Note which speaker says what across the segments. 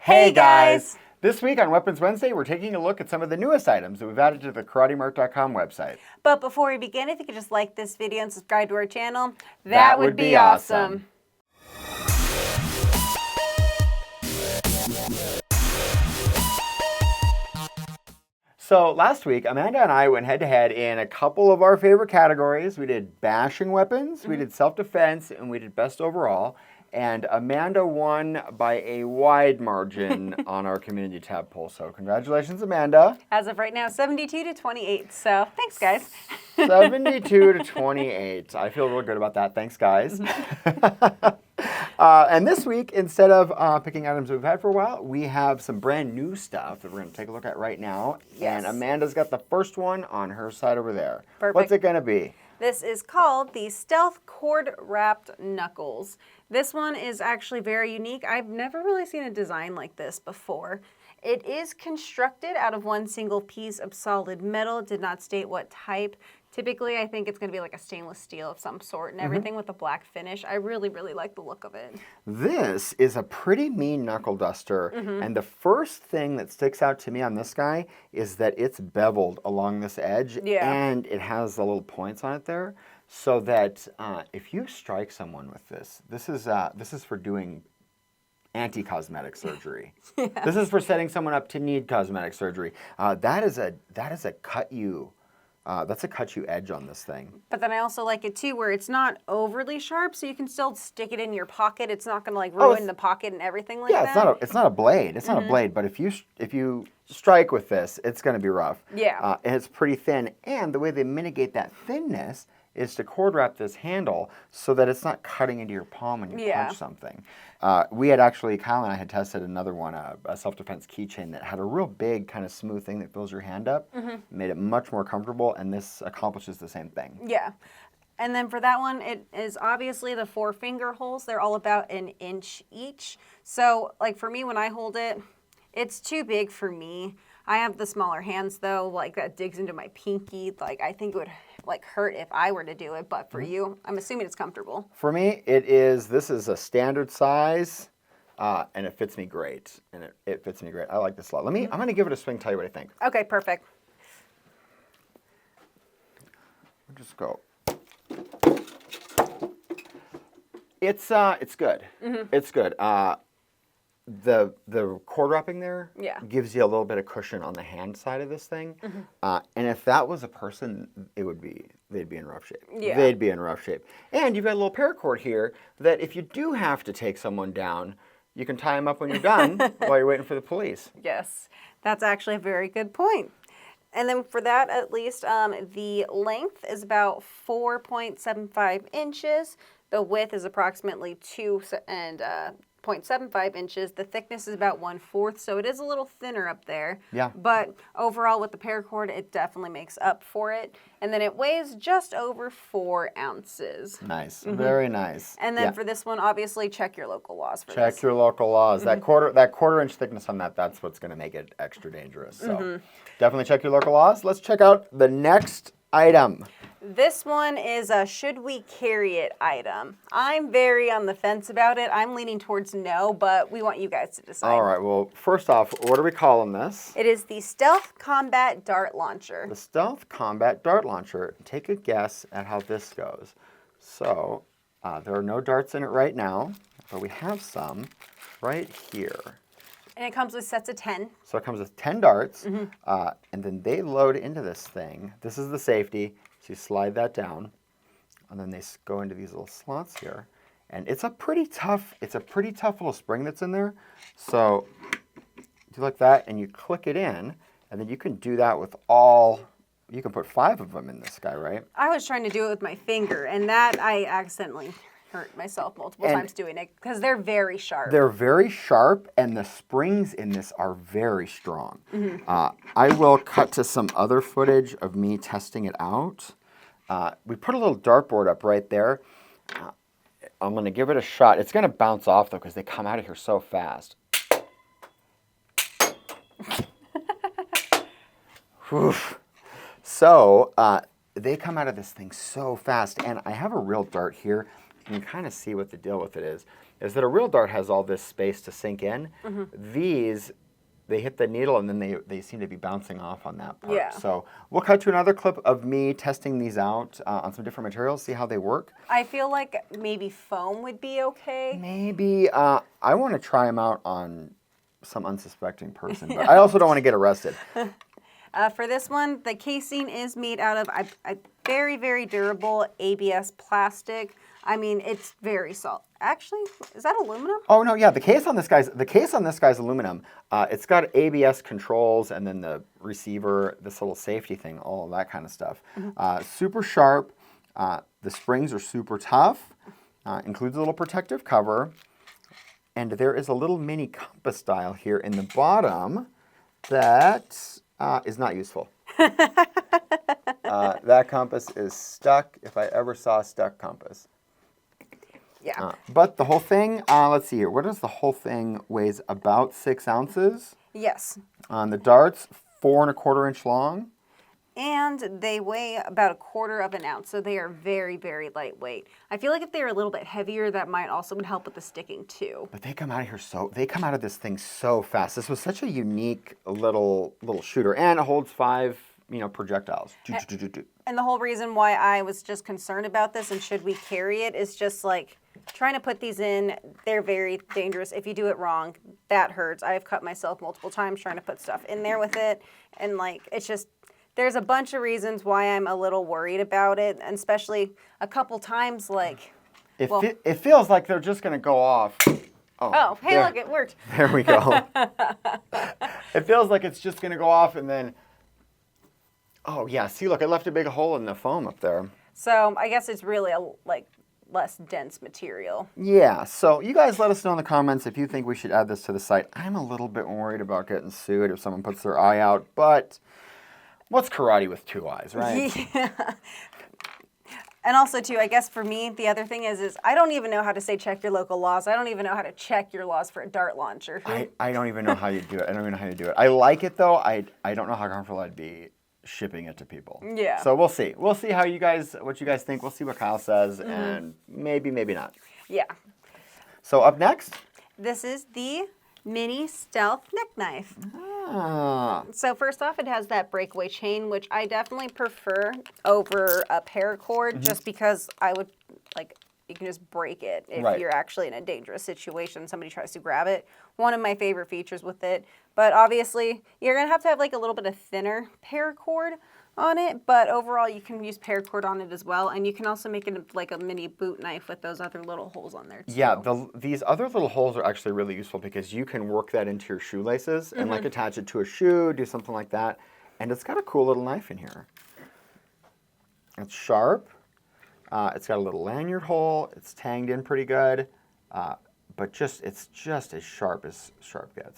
Speaker 1: Hey guys! This week on Weapons Wednesday, we're taking a look at some of the newest items that we've added to the KarateMart.com website.
Speaker 2: But before we begin, if you could just like this video and subscribe to our channel, that would be awesome.
Speaker 1: So last week, Amanda and I went head-to-head in a couple of our favorite categories. We did bashing weapons, we did self-defense, and we did best overall. And Amanda won by a wide margin on our community tab poll. So congratulations, Amanda.
Speaker 2: As of right now, 72 to 28. So thanks, guys.
Speaker 1: 72 to 28. I feel real good about that. Thanks, guys. And this week, instead of picking items we've had for a while, we have some brand new stuff that we're going to take a look at right now.
Speaker 2: Yes.
Speaker 1: And Amanda's got the first one on her side over there.
Speaker 2: Perfect.
Speaker 1: What's it going to be?
Speaker 2: This is called the Stealth Cord Wrapped Knuckles. This one is actually very unique. I've never really seen a design like this before. It is constructed out of one single piece of solid metal. It did not state what type. Typically, I think it's going to be like a stainless steel of some sort and everything with a black finish. I really, really like the look of it.
Speaker 1: This is a pretty mean knuckle duster, and the first thing that sticks out to me on this guy is that it's beveled along this edge, and it has the little points on it there, so that if you strike someone with this, this is for doing anti-cosmetic surgery. This is for setting someone up to need cosmetic surgery. That is a cut you. That's a cut you edge on this thing.
Speaker 2: But then I also like it too where it's not overly sharp, so you can still stick it in your pocket. It's not going to like ruin the pocket and everything like that.
Speaker 1: Yeah, it's not a blade. It's not a blade, but if you strike with this, it's going to be rough.
Speaker 2: Yeah.
Speaker 1: And it's pretty thin, and the way they mitigate that thinness is to cord wrap this handle so that it's not cutting into your palm when you punch something. We had actually, Kyle and I had tested another one, a self-defense keychain that had a real big kind of smooth thing that fills your hand up, made it much more comfortable, and this accomplishes the same thing.
Speaker 2: Yeah. And then for that one, it is obviously the 4 finger holes. They're all about 1 inch each. So like for me, when I hold it, it's too big for me. I have the smaller hands though, like that digs into my pinky. Like I think it would like hurt if I were to do it, but for you, I'm assuming it's comfortable.
Speaker 1: For me, this is a standard size, and it fits me great. And it fits me great. I like this a lot. I'm going to give it a swing, tell you what I think.
Speaker 2: Okay, perfect.
Speaker 1: We'll just go. It's good. It's good. The cord wrapping there gives you a little bit of cushion on the hand side of this thing. And if that was a person, they'd be in rough shape.
Speaker 2: Yeah.
Speaker 1: They'd be in rough shape. And you've got a little paracord here that if you do have to take someone down, you can tie them up when you're done while you're waiting for the police.
Speaker 2: Yes, that's actually a very good point. And then for that, at least, the length is about 4.75 inches. The width is approximately 2.75 inches. The thickness is about 1/4, so it is a little thinner up there.
Speaker 1: Yeah.
Speaker 2: But overall, with the paracord, it definitely makes up for it. And then it weighs just over 4 ounces.
Speaker 1: Nice. Very nice.
Speaker 2: And then for this one, obviously, check your local laws for this.
Speaker 1: Check your local laws. That quarter inch thickness on that's what's going to make it extra dangerous. So definitely check your local laws. Let's check out the next item.
Speaker 2: This one is a should we carry it item. I'm very on the fence about it. I'm leaning towards no, but we want you guys to decide.
Speaker 1: All right. Well, first off, what are we calling this?
Speaker 2: It is the Stealth Combat Dart Launcher.
Speaker 1: The Stealth Combat Dart Launcher. Take a guess at how this goes. So, there are no darts in it right now, but we have some right here.
Speaker 2: And it comes with sets of 10.
Speaker 1: So it comes with 10 darts, and then they load into this thing. This is the safety. So you slide that down, and then they go into these little slots here. And it's a pretty tough little spring that's in there. So do like that, and you click it in, and then you can do that with you can put 5 of them in this guy, right?
Speaker 2: I was trying to do it with my finger, and that I accidentally hurt myself multiple times doing it because they're very sharp.
Speaker 1: They're very sharp, and the springs in this are very strong. I will cut to some other footage of me testing it out. We put a little dartboard up right there. I'm going to give it a shot. It's going to bounce off, though, because they come out of here so fast. So they come out of this thing so fast, and I have a real dart here. you can kind of see what the deal with it is that a real dart has all this space to sink in. These, they hit the needle and then they seem to be bouncing off on that part.
Speaker 2: Yeah.
Speaker 1: So we'll cut to another clip of me testing these out on some different materials, see how they work.
Speaker 2: I feel like maybe foam would be okay.
Speaker 1: Maybe, I want to try them out on some unsuspecting person, but I also don't want to get arrested.
Speaker 2: For this one, the casing is made out of a very, very durable ABS plastic. I mean, it's very solid. Actually, is that aluminum?
Speaker 1: Oh no, yeah. The case on this guy's aluminum. It's got ABS controls and then the receiver, this little safety thing, all of that kind of stuff. Super sharp. The springs are super tough. Includes a little protective cover, and there is a little mini compass dial here in the bottom that is not useful. That compass is stuck. If I ever saw a stuck compass.
Speaker 2: Yeah.
Speaker 1: But the whole thing, let's see here. What does the whole thing weighs? About 6 ounces.
Speaker 2: Yes.
Speaker 1: The darts, 4 1/4 inch long.
Speaker 2: And they weigh about 1/4 of an ounce, so they are very, very lightweight. I feel like if they were a little bit heavier, that might also help with the sticking too.
Speaker 1: But they come out of here they come out of this thing so fast. This was such a unique little shooter, and it holds 5, projectiles.
Speaker 2: And the whole reason why I was just concerned about this and should we carry it is just like trying to put these in. They're very dangerous. If you do it wrong, that hurts. I've cut myself multiple times trying to put stuff in there with it, and like it's just. There's a bunch of reasons why I'm a little worried about it, and especially a couple times, like...
Speaker 1: It feels like they're just going to go off.
Speaker 2: Oh, hey, look, it worked.
Speaker 1: There we go. It feels like it's just going to go off, and then... Oh, yeah, see, look, I left a big hole in the foam up there.
Speaker 2: So I guess it's really a, less dense material.
Speaker 1: Yeah, so you guys let us know in the comments if you think we should add this to the site. I'm a little bit worried about getting sued if someone puts their eye out, but... What's karate with 2 eyes, right?
Speaker 2: Yeah. And also, too, I guess for me, the other thing is I don't even know how to say check your local laws. I don't even know how to check your laws for a dart launcher.
Speaker 1: I don't even know how you do it. I don't even know how you do it. I like it, though. I don't know how comfortable I'd be shipping it to people.
Speaker 2: Yeah.
Speaker 1: So we'll see. We'll see what you guys think. We'll see what Kyle says, and maybe not.
Speaker 2: Yeah.
Speaker 1: So up next?
Speaker 2: This is the Mini Stealth Neck Knife. So first off, it has that breakaway chain, which I definitely prefer over a paracord, just because I would, you can just break it if you're actually in a dangerous situation, somebody tries to grab it. One of my favorite features with it. But obviously, you're going to have a little bit of thinner paracord on it, but overall you can use paracord on it as well, and you can also make it like a mini boot knife with those other little holes on there too.
Speaker 1: Yeah, these other little holes are actually really useful because you can work that into your shoelaces and attach it to a shoe, do something like that, and it's got a cool little knife in here. It's sharp. It's got a little lanyard hole. It's tanged in pretty good, but it's just as sharp gets,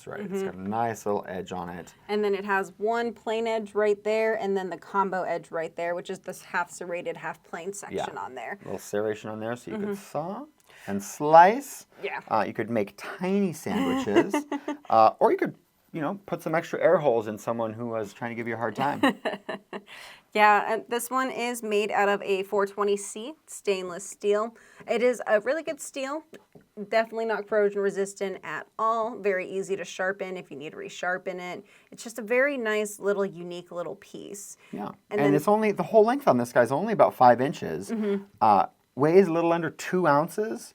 Speaker 1: right? It's got a nice little edge on it.
Speaker 2: And then it has one plain edge right there, and then the combo edge right there, which is this half serrated, half plain section on there.
Speaker 1: A little serration on there, so you could saw and slice.
Speaker 2: Yeah.
Speaker 1: You could make tiny sandwiches, or you could, put some extra air holes in someone who was trying to give you a hard time.
Speaker 2: Yeah, and this one is made out of a 420C stainless steel. It is a really good steel, definitely not corrosion resistant at all. Very easy to sharpen if you need to resharpen it. It's just a very nice little unique little piece.
Speaker 1: Yeah, and it's only, the whole length on this guy's only about 5 inches. Weighs a little under 2 ounces,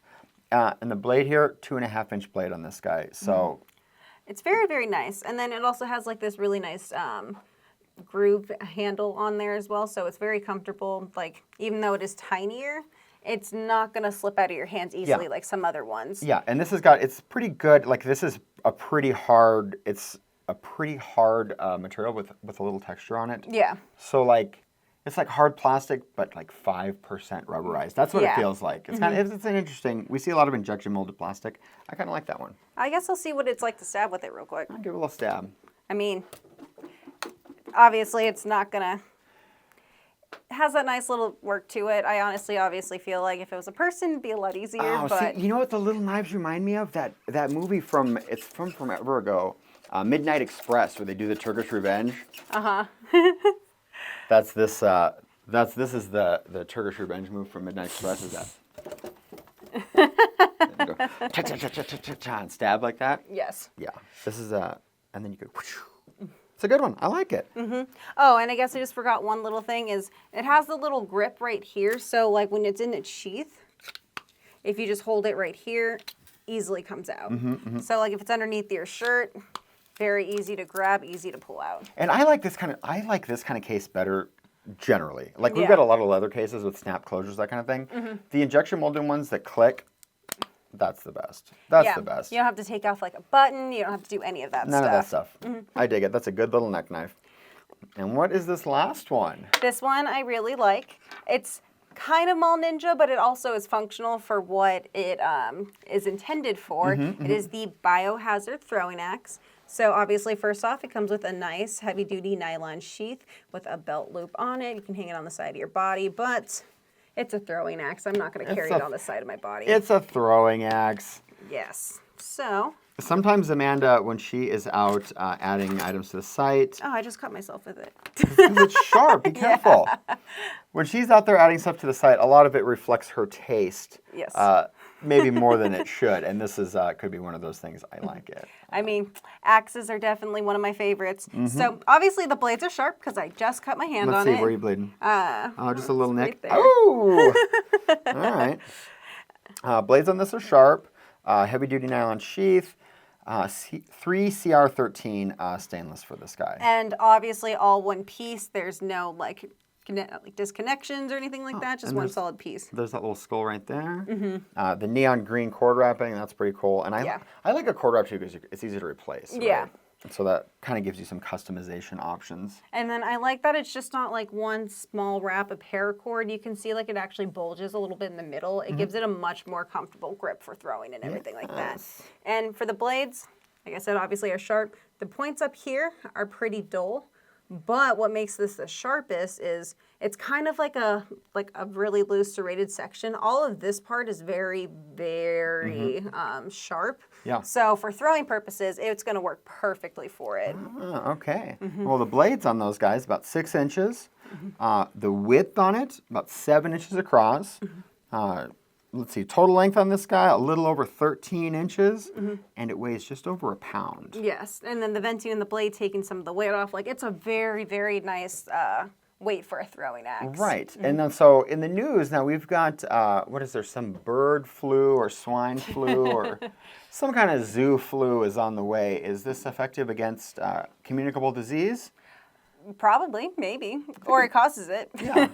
Speaker 1: and the blade here, 2.5 inch blade on this guy. So
Speaker 2: it's very, very nice. And then it also has this really nice groove handle on there as well, so it's very comfortable. Even though it is tinier, it's not going to slip out of your hands easily like some other ones. Yeah,
Speaker 1: and this it's pretty good. This is a pretty hard, material with a little texture on it.
Speaker 2: Yeah.
Speaker 1: So it's like hard plastic, but 5% rubberized. That's what it feels like. It's it's an interesting. We see a lot of injection molded plastic. I kind of like that one.
Speaker 2: I guess I'll see what it's like to stab with it real quick.
Speaker 1: I'll give it a little stab.
Speaker 2: I mean, obviously it's not gonna. It has that nice little work to it. I obviously feel like if it was a person, it'd be a lot easier.
Speaker 1: Oh,
Speaker 2: but
Speaker 1: see, you know what the little knives remind me of? That movie from forever ago, Midnight Express, where they do the Turkish Revenge. This is the Turkish Revenge move from Midnight Express. Is that? And go, cha-cha-cha-cha-cha-cha, and stab like that.
Speaker 2: Yes.
Speaker 1: Yeah. This is a, and then you go, whoosh. It's a good one. I like it.
Speaker 2: Oh, and I guess I just forgot one little thing is it has the little grip right here. So like when it's in its sheath, if you just hold it right here, easily comes out. So like if it's underneath your shirt, very easy to grab, easy to pull out.
Speaker 1: And I like this kind of case better generally. Like we've got a lot of leather cases with snap closures, that kind of thing. The injection molded ones that click, that's the best. That's the best.
Speaker 2: You don't have to take off like a button. You don't have to do any of that
Speaker 1: None
Speaker 2: stuff.
Speaker 1: of that stuff. I dig it. That's a good little neck knife. And what is this last one?
Speaker 2: This one I really like. It's kind of mall ninja, but it also is functional for what it is intended for. It is the Biohazard Throwing Axe. So obviously, first off, it comes with a nice heavy-duty nylon sheath with a belt loop on it. You can hang it on the side of your body, but it's a throwing axe. I'm not going to carry it on the side of my body.
Speaker 1: It's a throwing axe.
Speaker 2: Yes. So.
Speaker 1: Sometimes Amanda, when she is out adding items to the site.
Speaker 2: Oh, I just cut myself with it.
Speaker 1: Because it's sharp. Be careful. When she's out there adding stuff to the site, a lot of it reflects her taste.
Speaker 2: Yes.
Speaker 1: Maybe more than it should. And this is could be one of those things. I like it.
Speaker 2: I mean, axes are definitely one of my favorites. So obviously the blades are sharp because I just cut my hand on it.
Speaker 1: Let's see, where are you bleeding? Oh, just a little nick.
Speaker 2: right there.
Speaker 1: Oh! All right. Blades on this are sharp. Heavy-duty nylon sheath. 3 CR13 stainless for this guy.
Speaker 2: And obviously all one piece. There's no like disconnections or anything like that. Just one solid piece.
Speaker 1: There's that little skull right there. The neon green cord wrapping, that's pretty cool. And I like a cord wrap too because it's easy to replace. Right?
Speaker 2: Yeah.
Speaker 1: So that kind of gives you some customization options.
Speaker 2: And then I like that it's just not like one small wrap of paracord. You can see like it actually bulges a little bit in the middle. It gives it a much more comfortable grip for throwing and everything like that. And for the blades, like I said, obviously are sharp. The points up here are pretty dull. But what makes this the sharpest is it's kind of like a really loose serrated section. All of this part is very, very sharp.
Speaker 1: Yeah.
Speaker 2: So for throwing purposes, it's going to work perfectly for it.
Speaker 1: Okay. Well, the blades on those guys, about 6 inches. The width on it, about 7 inches across. Let's see, total length on this guy, a little over 13 inches, and it weighs just over a pound.
Speaker 2: Yes, and then the venting in the blade taking some of the weight off. Like, it's a very, very nice weight for a throwing axe.
Speaker 1: Right, and then so in the news now we've got, what is there, some bird flu or swine flu or some kind of zoo flu is on the way. Is this effective against communicable disease?
Speaker 2: Probably, maybe, or it causes it.
Speaker 1: Yeah,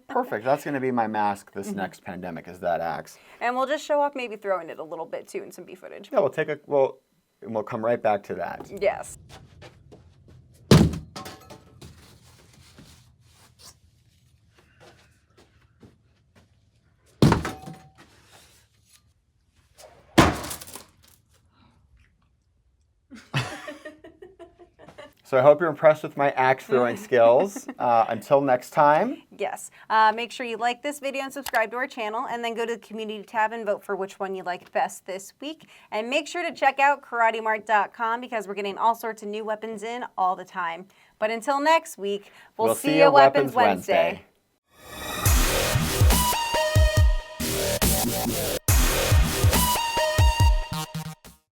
Speaker 1: perfect. That's going to be my mask this next pandemic is that axe.
Speaker 2: And we'll just show off maybe throwing it a little bit too in some bee footage.
Speaker 1: Yeah, we'll come right back to that.
Speaker 2: Yes.
Speaker 1: So I hope you're impressed with my axe throwing skills. Until next time.
Speaker 2: Yes. Make sure you like this video and subscribe to our channel, and then go to the community tab and vote for which one you liked best this week. And make sure to check out KarateMart.com because we're getting all sorts of new weapons in all the time. But until next week, we'll see you Weapons Wednesday.